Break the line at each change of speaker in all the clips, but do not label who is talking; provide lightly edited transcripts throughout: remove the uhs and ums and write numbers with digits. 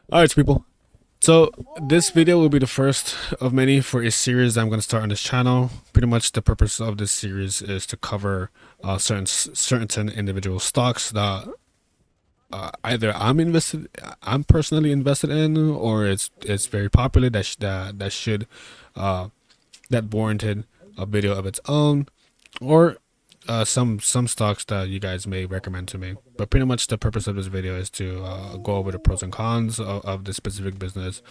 Alright, people. So this video will be the first of many for a series that I'm going to start on this channel. Pretty much the purpose of this series is to cover certain individual stocks that either I'm personally invested in, or it's very popular that should uh, that warranted a video of its own, or some stocks that you guys may recommend to me. But pretty much the purpose of this video is to go over the pros and cons of this specific business,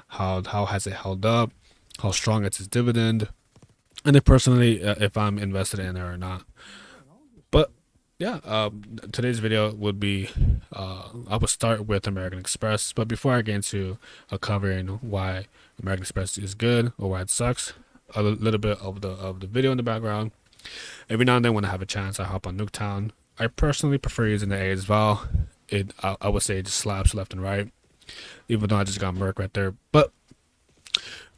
how has it held up, how strong it's its dividend, and then personally if I'm invested in it or not. But yeah, today's video would be I will start with American Express. But before I get into covering why American Express is good or why it sucks, a little bit of the video in the background. Every now and then when I have a chance, I hop on Nuketown. I personally prefer using the A as well. I would say it just slaps left and right, even though I just got Merc right there. But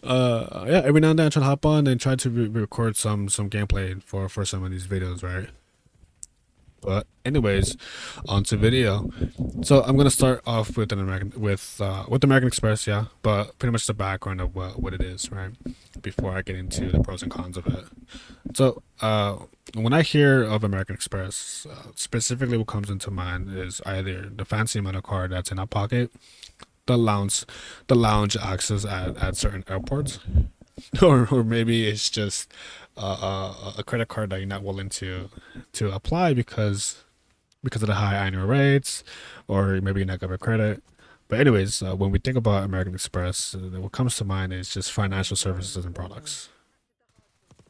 yeah, every now and then I try to hop on and try to record some gameplay for some of these videos, right? But anyways, on to video. So I'm gonna start off with American Express, yeah. But pretty much the background of what it is, right? Before I get into the pros and cons of it. So when I hear of American Express, specifically what comes into mind is either the fancy metal card that's in our pocket, the lounge access at certain airports, or maybe it's just a credit card that you're not willing to apply because of the high annual rates, or maybe you're not covered credit. But anyways, when we think about American Express, what comes to mind is just financial services and products,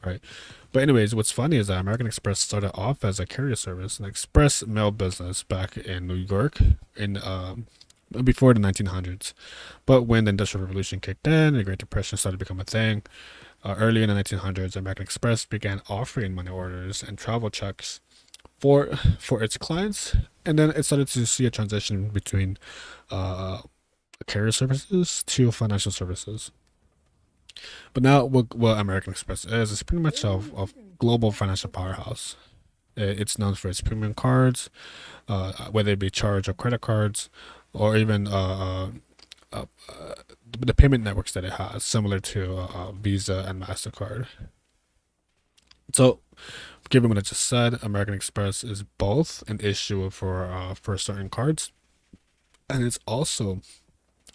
right? But anyways, what's funny is that American Express started off as a carrier service, an express mail business back in New York in before the 1900s. But when the Industrial Revolution kicked in, the Great Depression started to become a thing. Early in the 1900s, American Express began offering money orders and travel checks for its clients, and then it started to see a transition between uh, carrier services to financial services. But now, what American Express is pretty much a global financial powerhouse. It's known for its premium cards, whether it be charge or credit cards, or even the payment networks that it has, similar to Visa and Mastercard. So, given what I just said, American Express is both an issuer for certain cards, and it also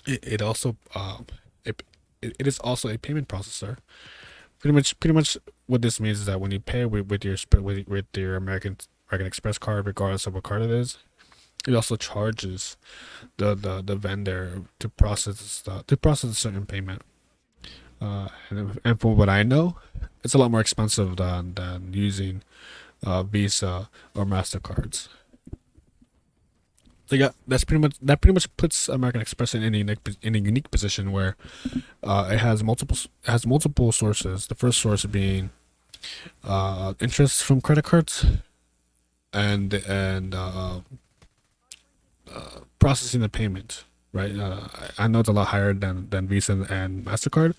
it, it is also a payment processor. Pretty much what this means is that when you pay with your American Express card, regardless of what card it is, it also charges the vendor to process a certain payment. And from what I know, it's a lot more expensive than using Visa or Mastercards. So yeah, that pretty much puts American Express in a unique position where it has multiple sources. The first source being interest from credit cards, and processing the payment. Right, I know it's a lot higher than Visa and Mastercard,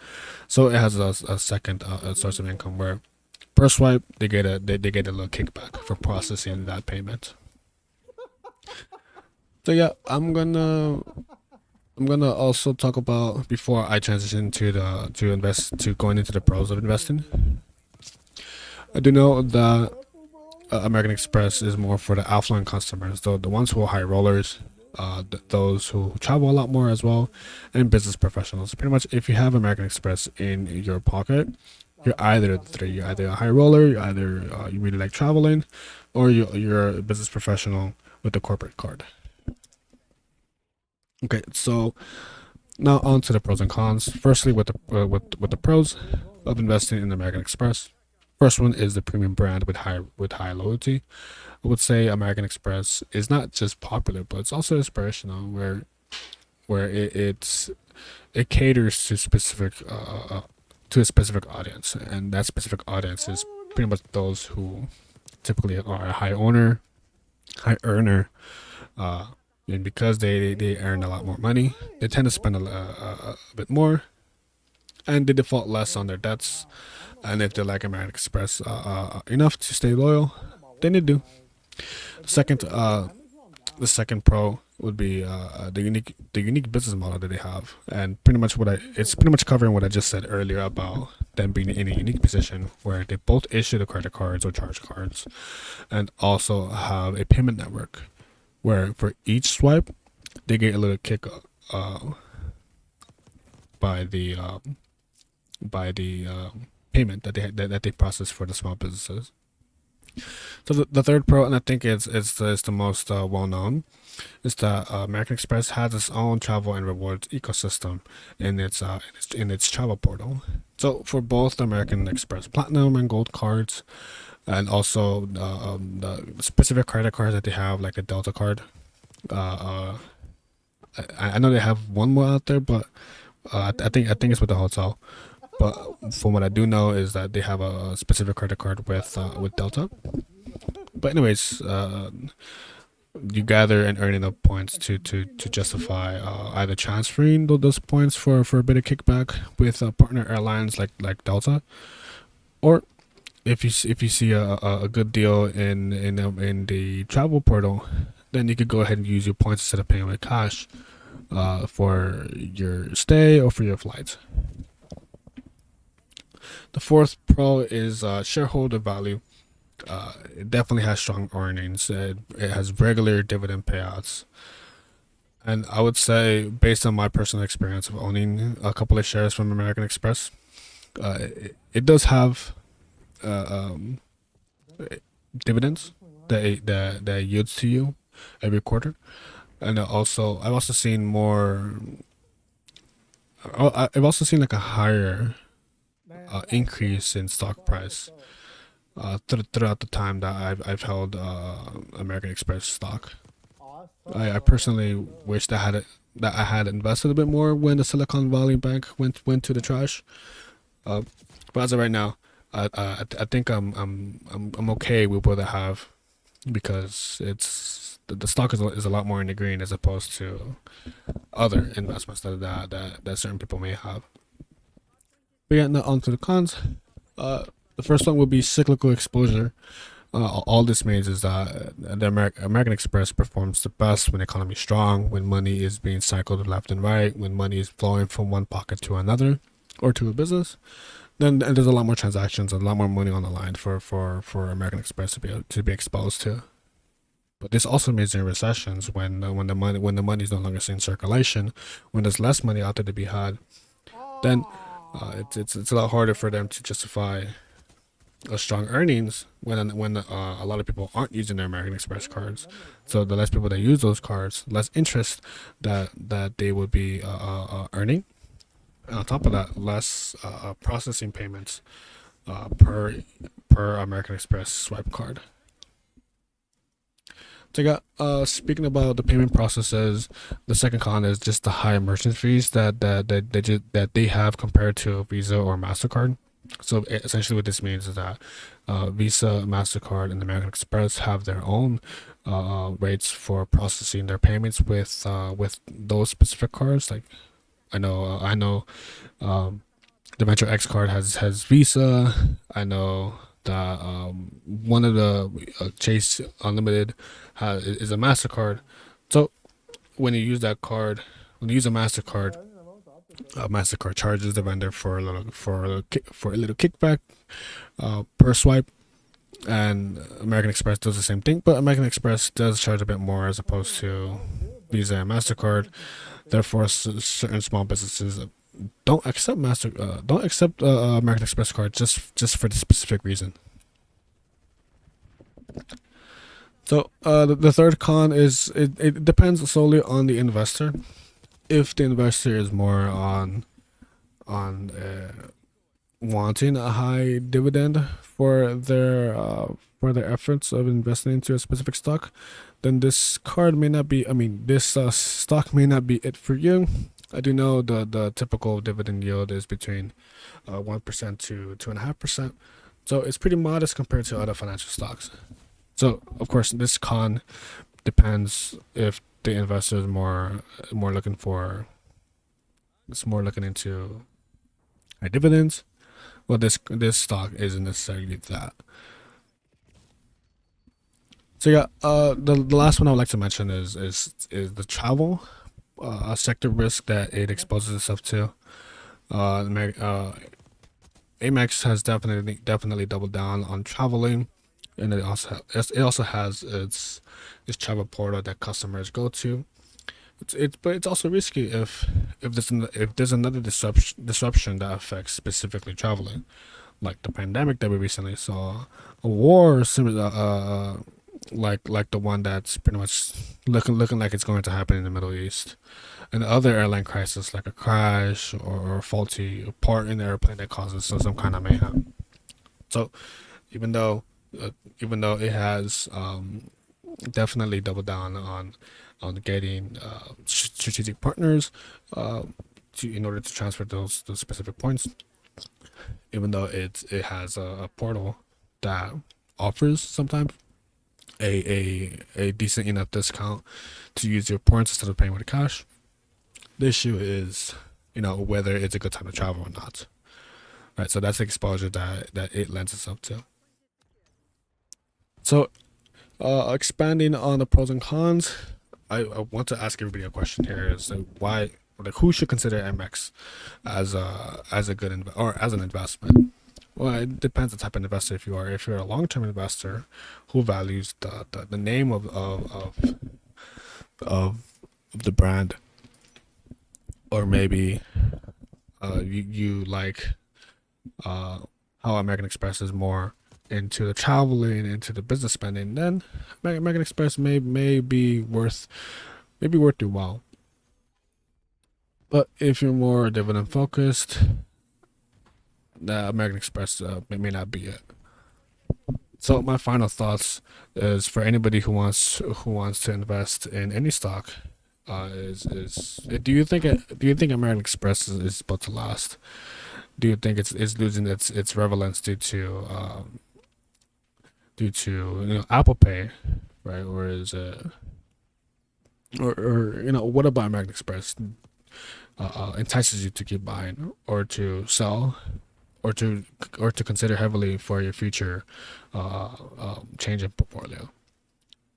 so it has a second source of income where per swipe they get a little kickback for processing that payment. So yeah, I'm gonna also talk about, before I transition to going into the pros of investing. I do know that American Express is more for the affluent customers, though the ones who are high rollers, those who travel a lot more as well, and business professionals. Pretty much, if you have American Express in your pocket, you're either the three. You're either a high roller, you're either you really like traveling, or you're a business professional with a corporate card. Okay, so now on to the pros and cons. Firstly, with the pros of investing in American Express. First one is the premium brand with high loyalty. I would say American Express is not just popular, but it's also inspirational, where it caters to a specific audience, and that specific audience is pretty much those who typically are a high earner, uh, and because they earn a lot more money, they tend to spend a bit more, and they default less on their debts. And if they like American Express enough to stay loyal, then they do. The second pro would be the unique business model that they have, and pretty much it's pretty much covering what I just said earlier about them being in a unique position where they both issue the credit cards or charge cards, and also have a payment network where for each swipe they get a little kick uh, by the payment that they process for the small businesses. So the third pro, and I think it's the most well known, is that American Express has its own travel and rewards ecosystem in its travel portal. So for both the American Express Platinum and Gold cards, and also the specific credit cards that they have, like a Delta card. Uh, I know they have one more out there, but I think it's with the hotel. But from what I do know is that they have a specific credit card with Delta. But anyways, you gather and earn enough points to justify either transferring those points for a bit of kickback with partner airlines like Delta, or if you see a good deal in the travel portal, then you could go ahead and use your points instead of paying with cash for your stay or for your flights. The fourth pro is shareholder value. It definitely has strong earnings. It has regular dividend payouts. And I would say, based on my personal experience of owning a couple of shares from American Express, it does have uh, um, dividends that yields to you every quarter. And also, I've also seen more. I've also seen like a higher increase in stock price throughout the time that I've held American Express stock. I personally wish that I had invested a bit more when the Silicon Valley Bank went to the trash. Uh, but as of right now, I think I'm okay with what I have because the stock is a lot more in the green as opposed to other investments that certain people may have. But yeah, now on to the cons. The first one would be cyclical exposure. All this means is that the American Express performs the best when the economy is strong, when money is being cycled left and right, when money is flowing from one pocket to another or to a business. Then there's a lot more transactions, a lot more money on the line for American Express to be exposed to. But this also means in recessions when the money is no longer in circulation, when there's less money out there to be had, then it's a lot harder for them to justify strong earnings when a lot of people aren't using their American Express cards. So the less people that use those cards, less interest that they would be earning. And on top of that, less processing payments per American Express swipe card. So yeah, speaking about the payment processes, the second con is just the high merchant fees that they have compared to Visa or Mastercard. So essentially, what this means is that Visa, Mastercard, and American Express have their own rates for processing their payments with those specific cards. Like I know, the Metro X card has Visa. I know that one of the Chase Unlimited is a Mastercard. So when you use that card, when you use a Mastercard, Mastercard charges the vendor for a little kickback per swipe, and American Express does the same thing. But American Express does charge a bit more as opposed to Visa and Mastercard. Therefore, certain small businesses don't accept American Express cards just for the specific reason. So the third con is it depends solely on the investor. If the investor is more on wanting a high dividend for their efforts of investing into a specific stock, then this card may not be. I mean, this stock may not be it for you. I do know the typical dividend yield is between 1% to 2.5%, so it's pretty modest compared to other financial stocks. So of course, this con depends if the investor is more looking for it's more looking into dividends. Well, this stock isn't necessarily that. So yeah, the last one I would like to mention is the travel sector risk that it exposes itself to. AMEX has definitely doubled down on traveling, and it also has its travel portal that customers go to. But it's also risky if there's another disruption that affects specifically traveling, like the pandemic that we recently saw, a war similar like the one that's pretty much looking like it's going to happen in the Middle East, and other airline crisis like a crash or a faulty part in the airplane that causes some kind of mayhem. So even though uh, even though it has definitely doubled down on getting strategic partners in order to transfer those specific points, even though it has a portal that offers sometimes a decent enough discount to use your points instead of paying with cash. The issue is, whether it's a good time to travel or not. Right. So that's the exposure that it lends itself to. So expanding on the pros and cons, I want to ask everybody a question here: is why, like, who should consider MX as a good or as an investment? Well, it depends the type of investor. If you're a long term investor who values the name of the brand, or maybe you like how American Express is more into the traveling, into the business spending, then American Express may be worth your while. But if you're more dividend focused, the American Express may not be it. So my final thoughts is for anybody who wants to invest in any stock, is do you think American Express is about to last? Do you think it's losing its relevance due to Apple Pay, right? Or is it or what about American Express entices you to keep buying or to sell or to consider heavily for your future change in portfolio?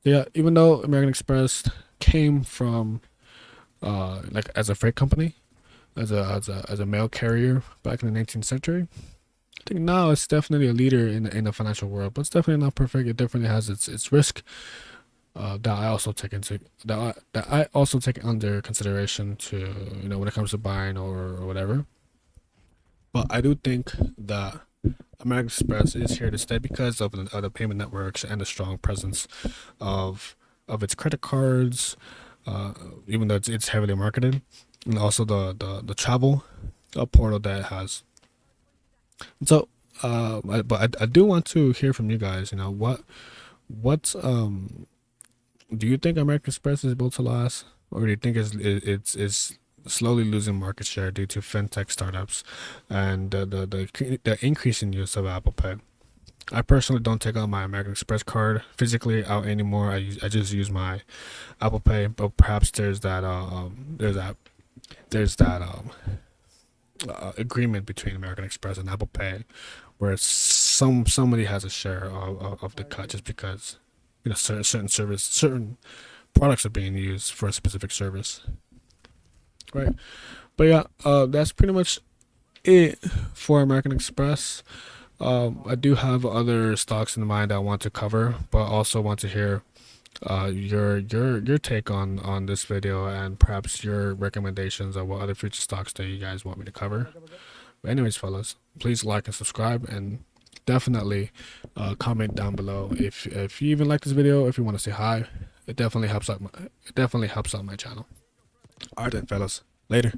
Yeah, even though American Express came from like as a freight company, as a mail carrier back in the 19th century, I think now it's definitely a leader in the financial world, but it's definitely not perfect. It definitely has its risk that I also take under consideration to when it comes to buying or whatever. But I do think that American Express is here to stay because of the other payment networks and the strong presence of its credit cards, uh, even though it's heavily marketed, and also the travel portal that it has. So, I do want to hear from you guys. What's do you think American Express is built to last, or do you think it's slowly losing market share due to fintech startups and the increasing use of Apple Pay? I personally don't take out my American Express card physically out anymore. I just use my Apple Pay, but perhaps there's that agreement between American Express and Apple Pay, where somebody has a share of the cut just because certain products are being used for a specific service, right? But yeah, that's pretty much it for American Express. I do have other stocks in mind I want to cover, but also want to hear your take on this video and perhaps your recommendations of what other future stocks that you guys want me to cover. But anyways, fellas, please like and subscribe, and definitely comment down below if you even like this video. If you want to say hi, it definitely helps out my channel. All right then, fellas. Later.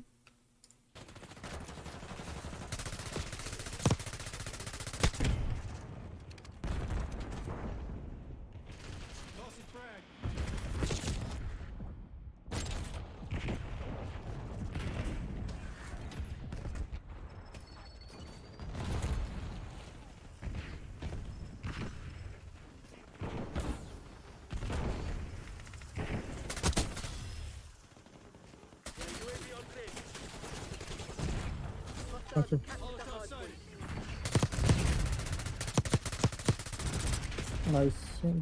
Okay. Nice.